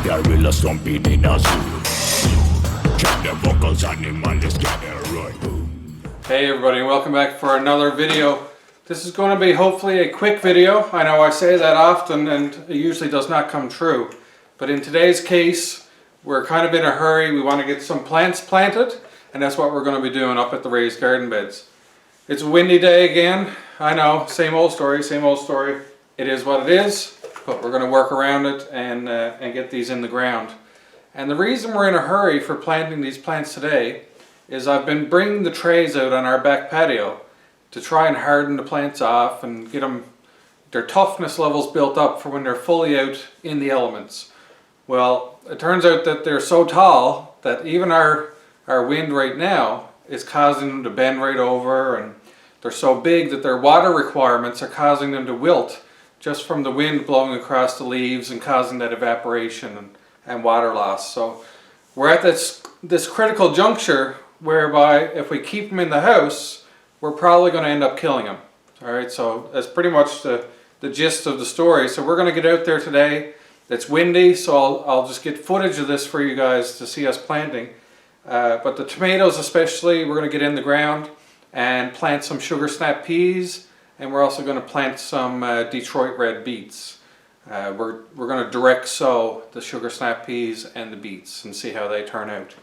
gorilla stomping in a zoo. Check the vocals, animals gather right. Hey everybody, and welcome back for another video. This is going to be hopefully a quick video. I know I say that often and it usually does not come true. But in today's case, we're kind of in a hurry. We want to get some plants planted, and that's what we're going to be doing up at the raised garden beds. It's a windy day again. I know, same old story, same old story. It is what it is, but we're going to work around it and get these in the ground. And the reason we're in a hurry for planting these plants today is I've been bringing the trays out on our back patio to try and harden the plants off and get their toughness levels built up for when they're fully out in the elements. Well, it turns out that they're so tall that even our wind right now is causing them to bend right over, and they're so big that their water requirements are causing them to wilt just from the wind blowing across the leaves and causing that evaporation and water loss. So we're at this critical juncture whereby if we keep them in the house, we're probably going to end up killing them. Alright, so that's pretty much the gist of the story. So we're going to get out there today. It's windy, so I'll just get footage of this for you guys to see us planting. But the tomatoes especially, we're going to get in the ground and plant some sugar snap peas, and we're also going to plant some Detroit red beets. We're going to direct sow the sugar snap peas and the beets and see how they turn out.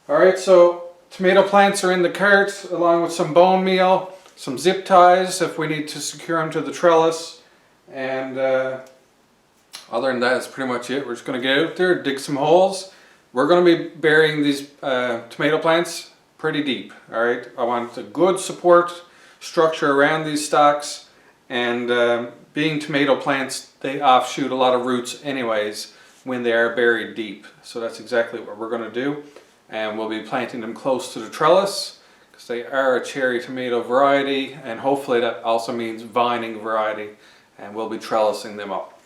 Alright, so tomato plants are in the cart along with some bone meal, some zip ties if we need to secure them to the trellis, and other than that, that's pretty much it. We're just going to get out there, dig some holes. We're going to be burying these tomato plants pretty deep. Alright, I want a good support structure around these stalks, and being tomato plants, they offshoot a lot of roots anyways when they are buried deep. So that's exactly what we're going to do, and we'll be planting them close to the trellis because they are a cherry tomato variety, and hopefully that also means vining variety, and we'll be trellising them up.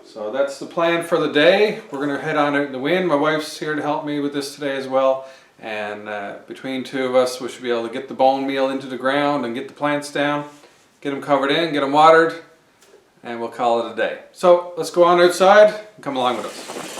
So that's the plan for the day. We're going to head on out in the wind. My wife's here to help me with this today as well, and between two of us we should be able to get the bone meal into the ground and get the plants down, get them covered in, get them watered, and we'll call it a day. So let's go on outside and come along with us.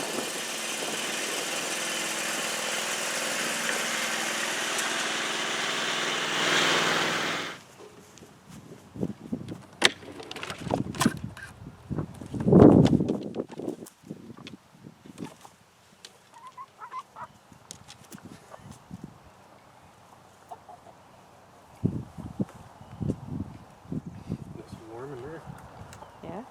Yeah.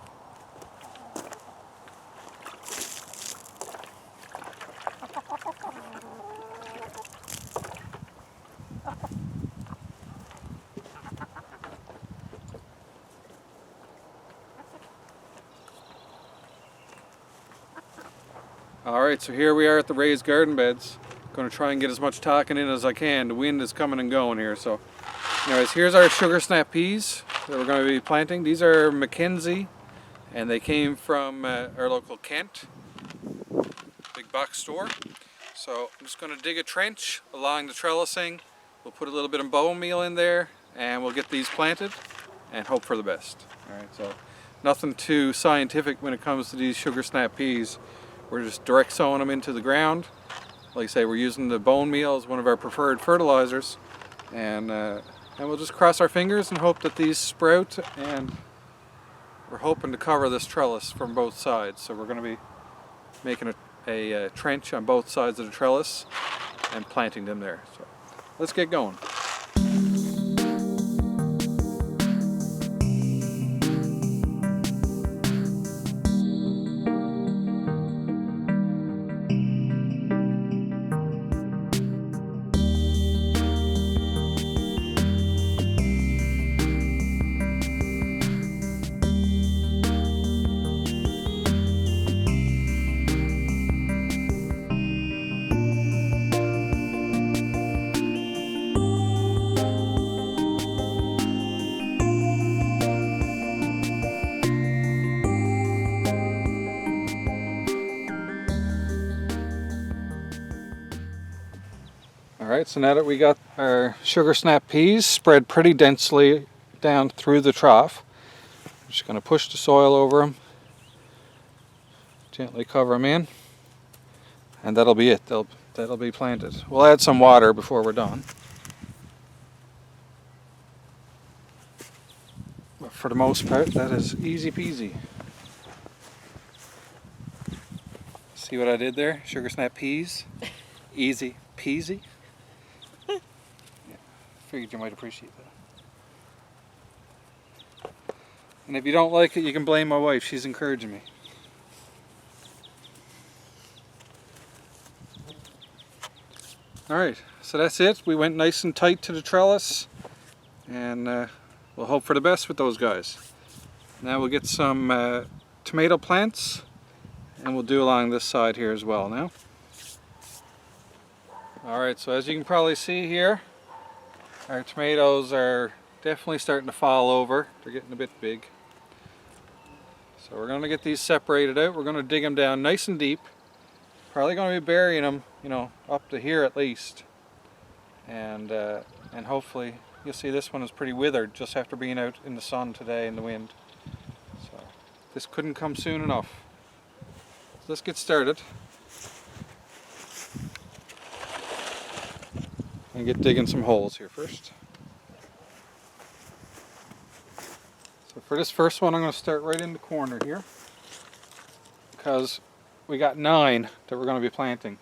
Alright, so here we are at the raised garden beds. Going to try and get as much talking in as I can. The wind is coming and going here. So anyways, here's our sugar snap peas that we're going to be planting. These are Mackenzie, and they came from our local Kent big box store. So I'm just going to dig a trench along the trellising. We'll put a little bit of bone meal in there, and we'll get these planted and hope for the best. Alright, so nothing too scientific when it comes to these sugar snap peas. We're just direct sowing them into the ground. Like I say, we're using the bone meal as one of our preferred fertilizers, and we'll just cross our fingers and hope that these sprout, and we're hoping to cover this trellis from both sides. So we're going to be making a trench on both sides of the trellis and planting them there. So let's get going. Alright, so now that we got our sugar snap peas spread pretty densely down through the trough, I'm just going to push the soil over them, gently cover them in. and that'll be it. That'll be planted. We'll add some water before we're done. But for the most part, that is easy peasy. See what I did there? Sugar snap peas. Easy peasy. Yeah, figured you might appreciate that. And if you don't like it, you can blame my wife. She's encouraging me. Alright, so that's it. We went nice and tight to the trellis, and we'll hope for the best with those guys. Now we'll get some tomato plants, and we'll do along this side here as well now. Alright, so as you can probably see here, our tomatoes are definitely starting to fall over. They're getting a bit big. So we're going to get these separated out. We're going to dig them down nice and deep. Probably going to be burying them, you know, up to here at least. And hopefully, you'll see this one is pretty withered just after being out in the sun today in the wind. So this couldn't come soon enough. So let's get started. And get digging some holes here first. So for this first one, I'm going to start right in the corner here, because we got 9 that we're going to be planting,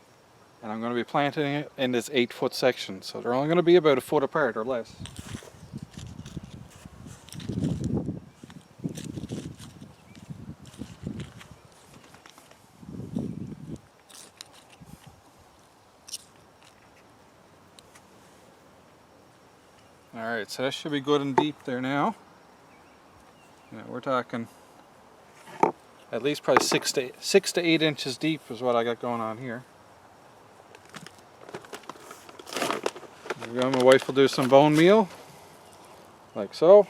and I'm going to be planting it in this 8-foot section, so they're only going to be about a foot apart or less. Alright, so that should be good and deep there now. Yeah, we're talking at least probably 6 to 8 inches deep is what I got going on here. There we go. My wife will do some bone meal, like so.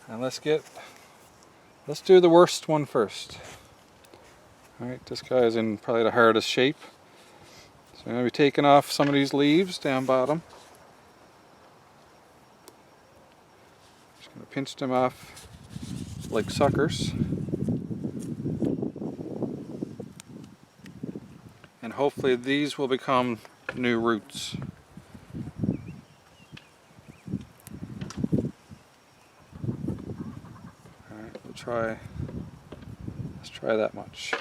And let's do the worst one first. Alright, this guy is in probably the hardest shape. So I'm going to be taking off some of these leaves down bottom. Just going to pinch them off like suckers. And hopefully these will become new roots. Alright, let's try that much.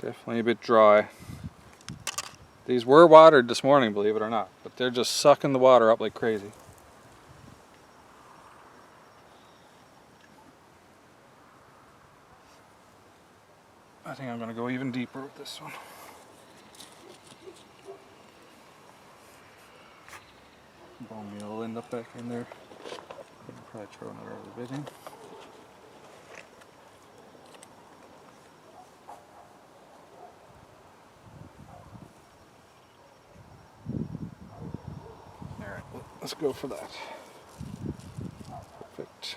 Definitely a bit dry. These were watered this morning, believe it or not, but they're just sucking the water up like crazy. I think I'm going to go even deeper with this one. Bone meal will end up back in there. I'll probably throw another little bit in. Alright, let's go for that. Perfect.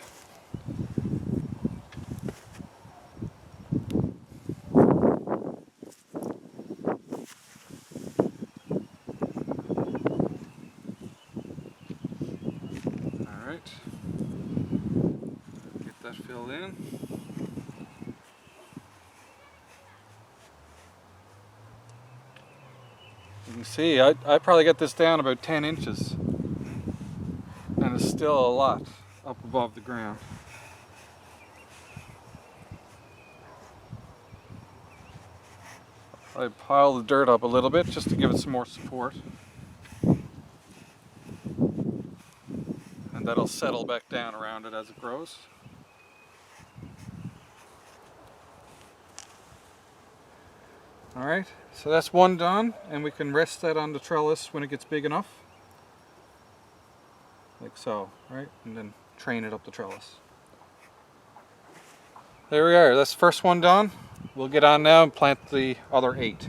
Get that filled in. You can see I probably got this down about 10 inches, and it's still a lot up above the ground. I pile the dirt up a little bit just to give it some more support. And that'll settle back down around it as it grows. Alright, so that's one done, and we can rest that on the trellis when it gets big enough. Like so, right? And then train it up the trellis. There we are, that's the first one done. We'll get on now and plant the other 8.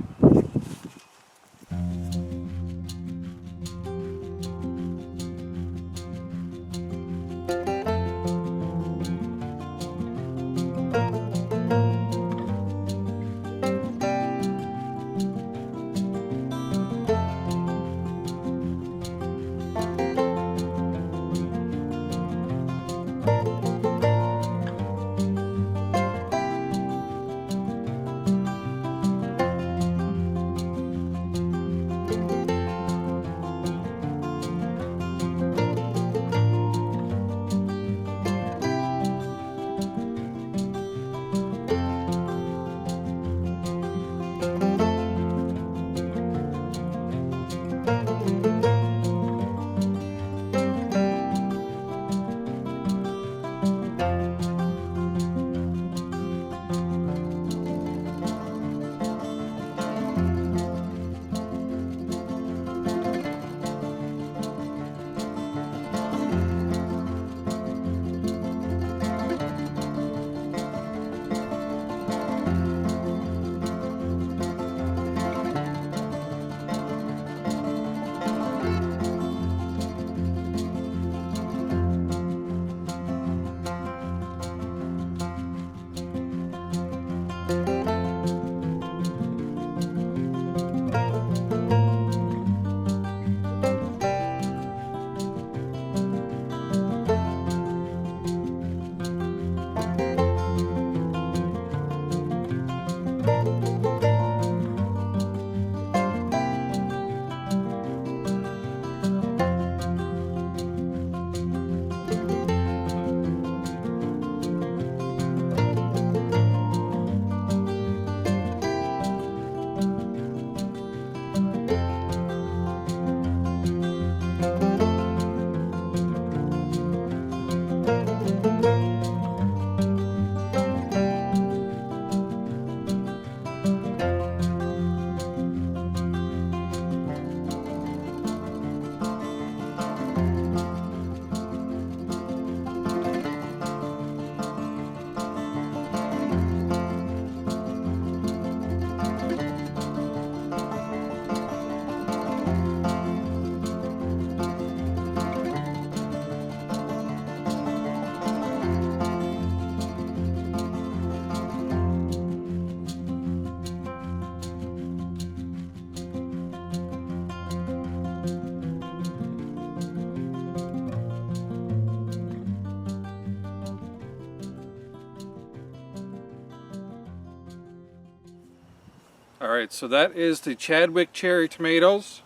Alright, so that is the Chadwick cherry tomatoes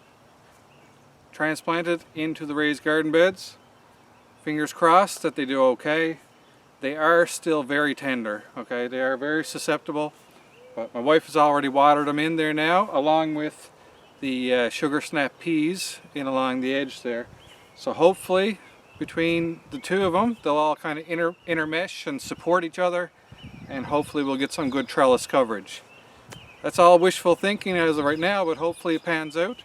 transplanted into the raised garden beds. Fingers crossed that they do okay. They are still very tender, okay? They are very susceptible, but my wife has already watered them in there now, along with the sugar snap peas in along the edge there. So hopefully between the two of them, they'll all kind of intermesh and support each other, and hopefully we'll get some good trellis coverage. That's all wishful thinking as of right now, but hopefully it pans out.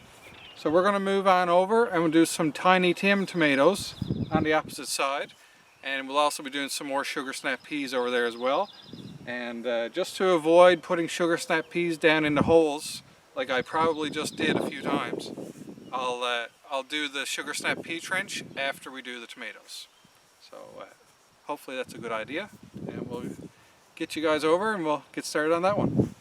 So we're going to move on over and we'll do some Tiny Tim tomatoes on the opposite side. And we'll also be doing some more sugar snap peas over there as well. And just to avoid putting sugar snap peas down into holes, like I probably just did a few times, I'll do the sugar snap pea trench after we do the tomatoes. So hopefully that's a good idea. And we'll get you guys over and we'll get started on that one.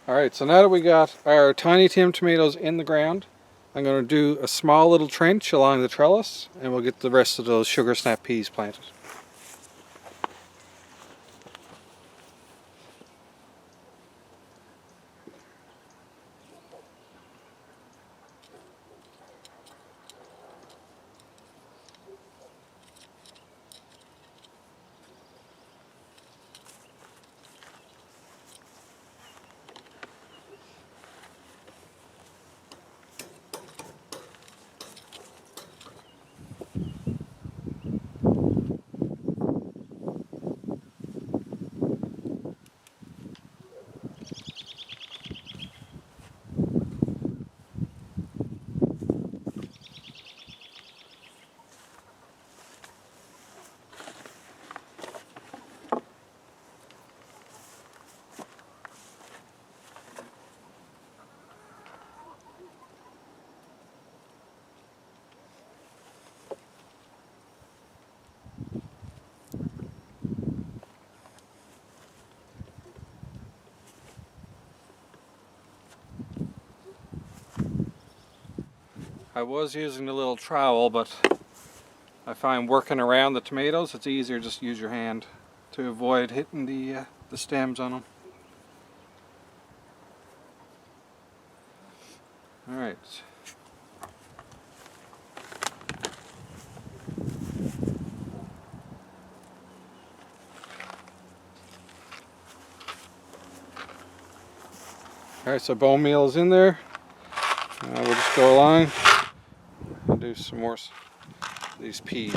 Alright, so now that we got our Tiny Tim tomatoes in the ground, I'm going to do a small little trench along the trellis and we'll get the rest of those sugar snap peas planted. I was using the little trowel, but I find working around the tomatoes, it's easier just use your hand to avoid hitting the stems on them. Alright. Alright, so bone meal is in there. We'll just go along and do some more of these peas.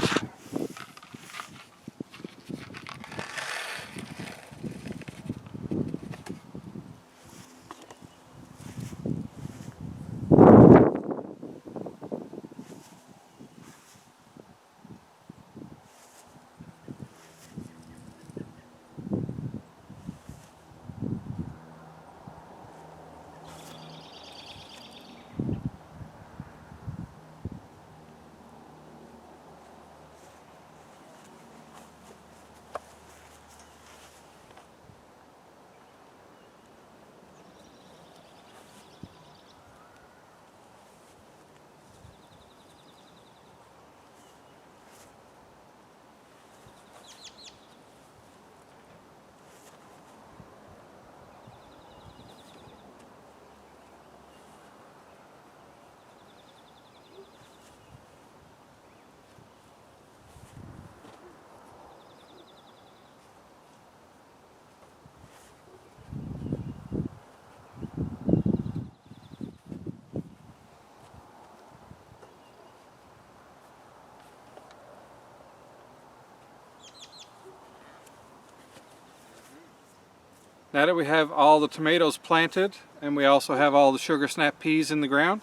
Now that we have all the tomatoes planted and we also have all the sugar snap peas in the ground,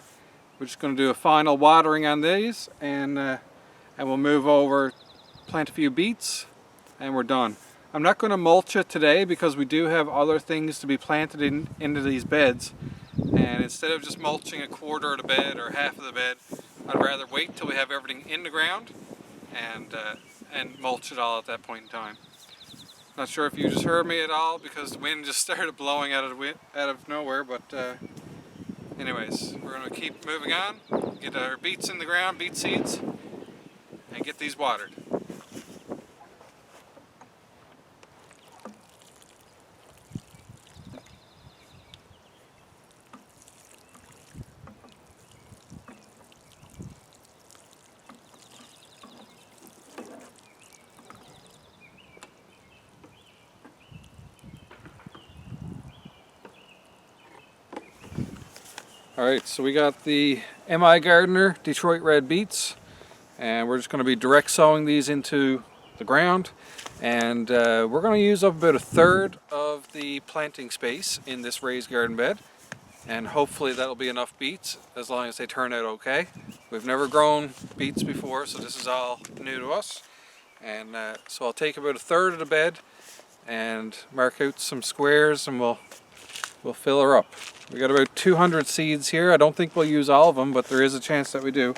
we're just going to do a final watering on these and we'll move over, plant a few beets, and we're done. I'm not going to mulch it today because we do have other things to be planted into these beds, and instead of just mulching a quarter of the bed or half of the bed, I'd rather wait till we have everything in the ground and mulch it all at that point in time. Not sure if you just heard me at all because the wind just started blowing out of nowhere, but anyways, we're going to keep moving on, get our beets in the ground, beet seeds, and get these watered. Alright, so we got the M.I. Gardener Detroit Red Beets, and we're just going to be direct sowing these into the ground, and we're going to use up about 1/3 of the planting space in this raised garden bed, and hopefully that'll be enough beets as long as they turn out okay. We've never grown beets before, so this is all new to us, and so I'll take about 1/3 of the bed and mark out some squares, and we'll fill her up. We got about 200 seeds here. I don't think we'll use all of them, but there is a chance that we do.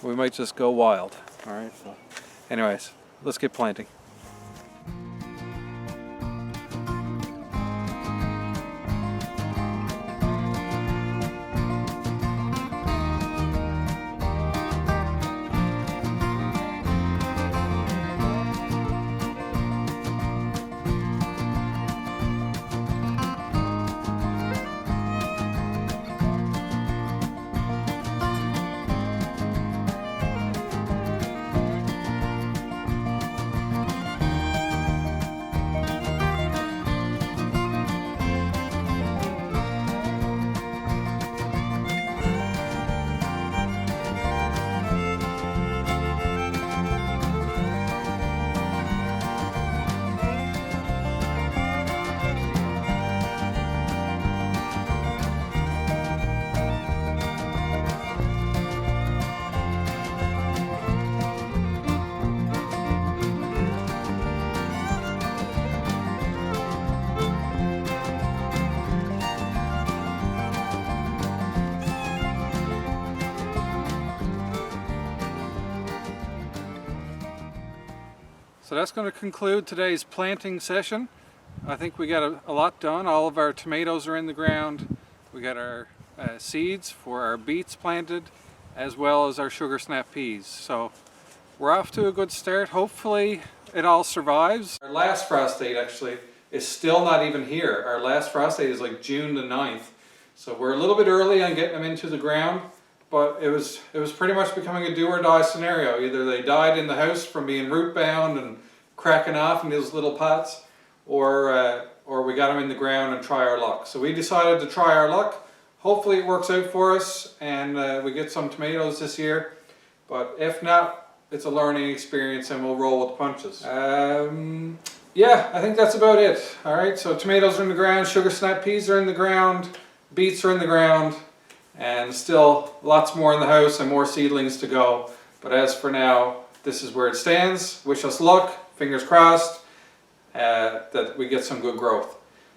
We might just go wild. All right. So anyways, let's get planting. So that's going to conclude today's planting session. I think we got a lot done. All of our tomatoes are in the ground. We got our seeds for our beets planted, as well as our sugar snap peas. So we're off to a good start. Hopefully it all survives. Our last frost date actually is still not even here. Our last frost date is like June the 9th. So we're a little bit early on getting them into the ground, but it was pretty much becoming a do or die scenario. Either they died in the house from being root bound and cracking off in those little pots, or we got them in the ground and try our luck. So we decided to try our luck. Hopefully it works out for us and we get some tomatoes this year. But if not, it's a learning experience and we'll roll with the punches. Yeah, I think that's about it. Alright, so tomatoes are in the ground, sugar snap peas are in the ground, beets are in the ground, and still lots more in the house and more seedlings to go. But as for now, this is where it stands. Wish us luck, fingers crossed, that we get some good growth.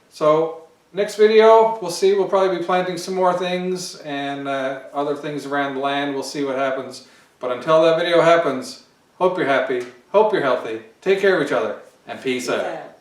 So next video, we'll see. We'll probably be planting some more things and other things around the land. We'll see what happens. But until that video happens, hope you're happy, hope you're healthy, take care of each other, and peace out.